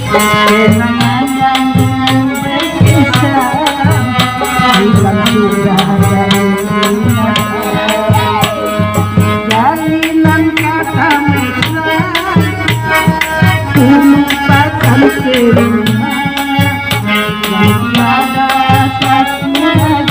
kenangan yang berkisah hilang sudah dari ingatan. Jalinan kata mesra ku lupakan semua yang tiada satu lagi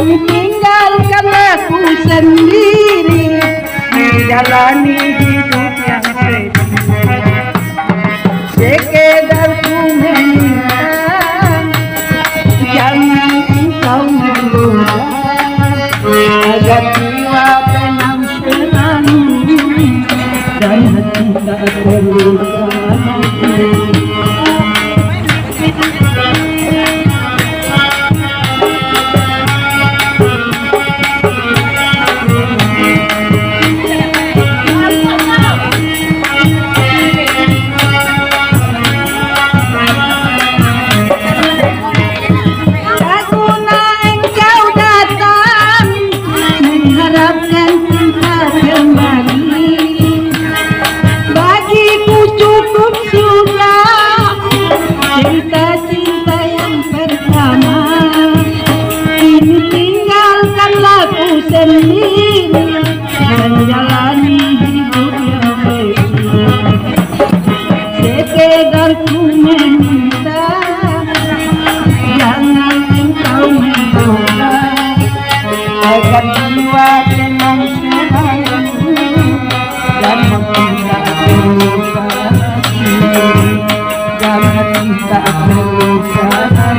tinggalkan aku sendiri menjalani hidup yang sedih, sekedar ku meminta jangan engkau menggoda agar jiwa tenang selalu dan hati tak terluka. Cinta-cinta yang pertama kini tinggalkanlah ku sendiri menjalani hidup yang baik, sekedar ku meminta jangan engkau menggoda agar jiwa tenang selalu dan hati tak terluka. Tak terluka.